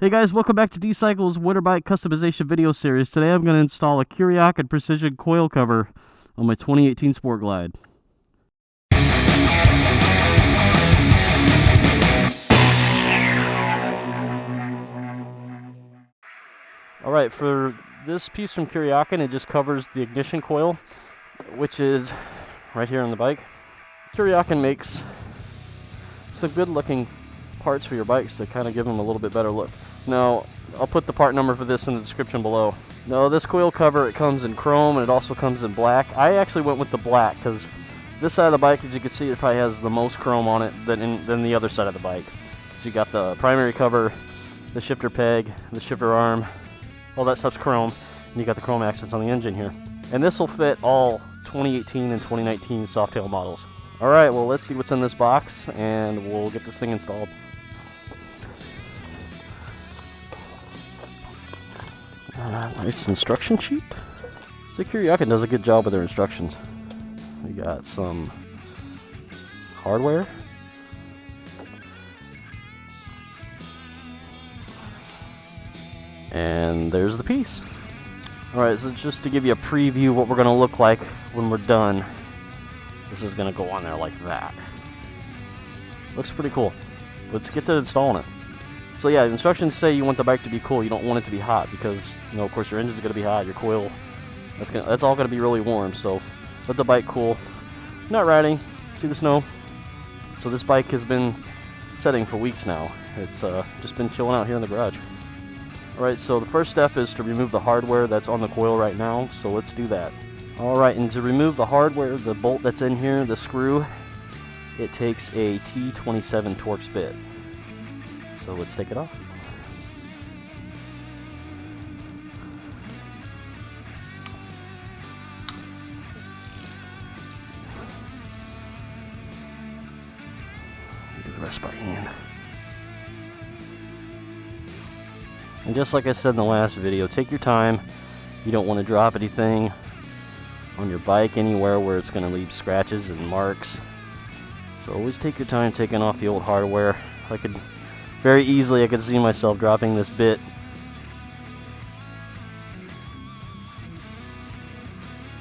Hey guys, welcome back to D-Cycle's Winter Bike Customization video series. Today I'm going to install a Kuryakyn Precision Coil cover on my 2018 Sport Glide. Alright, for this piece from Kuryakyn, it just covers the ignition coil, which is right here on the bike. Kuryakyn makes some good looking parts for your bikes to kind of give them a little bit better look. Now, I'll put the part number for this in the description below. Now, this coil cover, it comes in chrome and it also comes in black. I actually went with the black because this side of the bike, as you can see, it probably has the most chrome on it than the other side of the bike. So you got the primary cover, the shifter peg, the shifter arm, all that stuff's chrome, and you got the chrome accents on the engine here. And this will fit all 2018 and 2019 Softail models. Alright, well, let's see what's in this box and we'll get this thing installed. Nice instruction sheet. So Kuryakyn does a good job with their instructions. We got some hardware. And there's the piece. Alright, so just to give you a preview of what we're going to look like when we're done. This is going to go on there like that. Looks pretty cool. Let's get to installing it. So yeah, the instructions say you want the bike to be cool. You don't want it to be hot because, you know, of course your engine's going to be hot. Your coil, that's all going to be really warm. So let the bike cool. Not riding. See the snow? So this bike has been setting for weeks now. It's just been chilling out here in the garage. Alright, so the first step is to remove the hardware that's on the coil right now. So let's do that. Alright, and to remove the hardware, the bolt that's in here, the screw, it takes a T27 Torx bit. So let's take it off. Do the rest by hand. And just like I said in the last video, take your time. You don't want to drop anything on your bike anywhere where it's going to leave scratches and marks. So always take your time taking off the old hardware. I could see myself dropping this bit.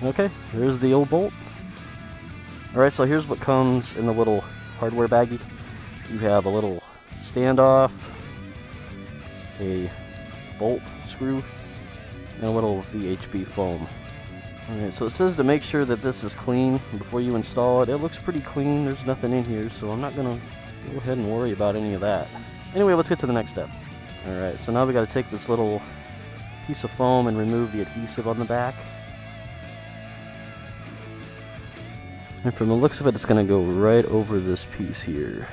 Okay, here's the old bolt. Alright, so here's what comes in the little hardware baggie. You have a little standoff, a bolt screw, and a little VHB foam. Alright, so it says to make sure that this is clean before you install it. It looks pretty clean, there's nothing in here, so I'm not going to go ahead and worry about any of that. Anyway, let's get to the next step. Alright, so now we got to take this little piece of foam and remove the adhesive on the back. And from the looks of it, it's going to go right over this piece here.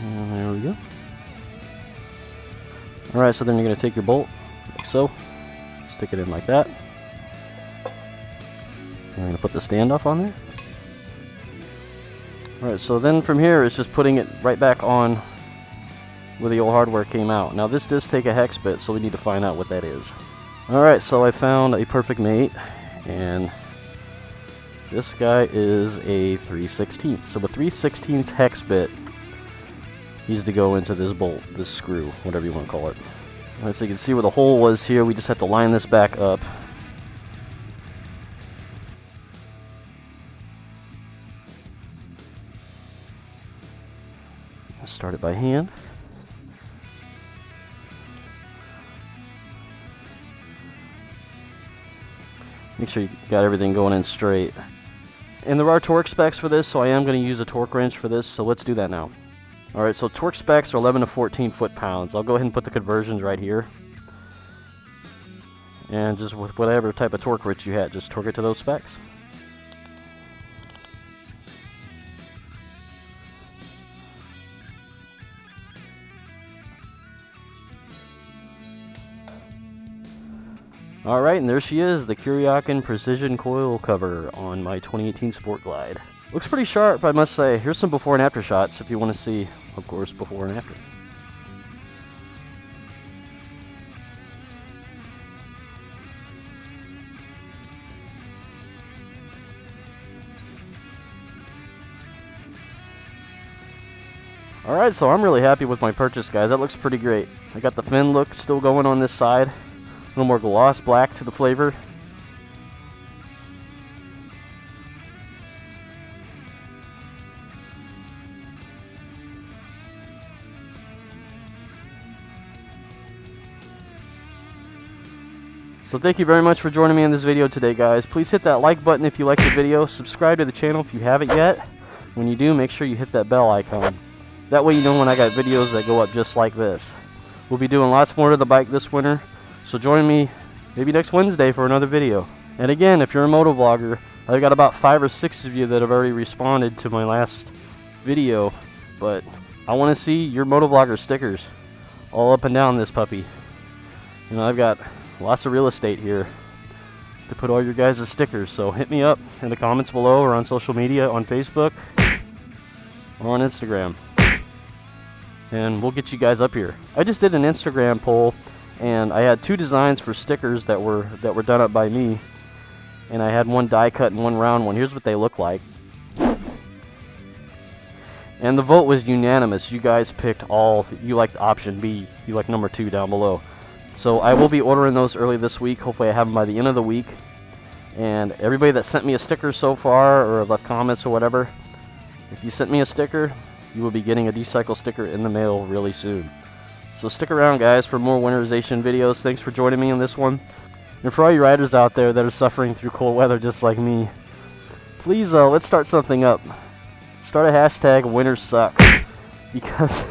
And there we go. Alright, so then you're going to take your bolt, like so, stick it in like that. And we're going to put the standoff on there. Alright, so then from here it's just putting it right back on where the old hardware came out. Now this does take a hex bit, so we need to find out what that is. Alright, so I found a perfect mate, and this guy is a 3/16. So a 3/16 hex bit needs to go into this bolt, this screw, whatever you want to call it. Alright, so you can see where the hole was here. We just have to line this back up. Start it by hand. Make sure you got everything going in straight. And there are torque specs for this, so I am going to use a torque wrench for this, so let's do that now. Alright, so torque specs are 11 to 14 foot-pounds. I'll go ahead and put the conversions right here. And just with whatever type of torque wrench you had, just torque it to those specs. Alright, and there she is, the Kuryakyn Precision Coil cover on my 2018 Sport Glide. Looks pretty sharp, I must say. Here's some before and after shots if you want to see, of course, before and after. Alright, so I'm really happy with my purchase, guys. That looks pretty great. I got the fin look still going on this side. A little more gloss black to the flavor. So thank you very much for joining me in this video today, guys. Please hit that like button if you like the video. Subscribe to the channel if you haven't yet. When you do, make sure you hit that bell icon. That way you know when I got videos that go up just like this. We'll be doing lots more to the bike this winter. So join me maybe next Wednesday for another video. And again, if you're a moto vlogger, I've got about 5 or 6 of you that have already responded to my last video. But I want to see your moto vlogger stickers all up and down this puppy. You know, I've got lots of real estate here to put all your guys' stickers, so hit me up in the comments below or on social media, on Facebook or on Instagram, and we'll get you guys up here. I just did an Instagram poll, and I had 2 designs for stickers that were done up by me, and I had one die cut and one round one. Here's what they look like, and the vote was unanimous. You guys picked all. You liked option B. You like number 2 down below. So I will be ordering those early this week. Hopefully I have them by the end of the week. And everybody that sent me a sticker so far, or left comments or whatever, if you sent me a sticker, you will be getting a D-Cycle sticker in the mail really soon. So stick around, guys, for more winterization videos. Thanks for joining me on this one. And for all you riders out there that are suffering through cold weather just like me, please let's start something up. Start a hashtag winter sucks, because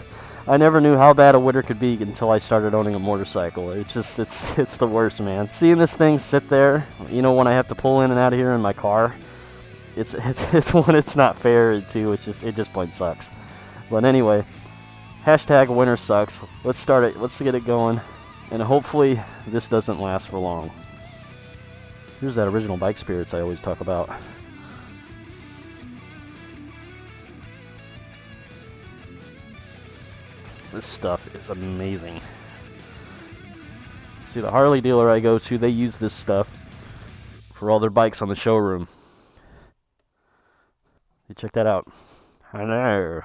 I never knew how bad a winter could be until I started owning a motorcycle. It's the worst, man. Seeing this thing sit there, you know, when I have to pull in and out of here in my car, it's one, it's not fair, and two, it just plain sucks. But anyway, hashtag winter sucks. Let's start it. Let's get it going, and hopefully this doesn't last for long. Here's that original bike spirits I always talk about. This stuff is amazing. See, the Harley dealer I go to, they use this stuff for all their bikes on the showroom. You check that out. I know.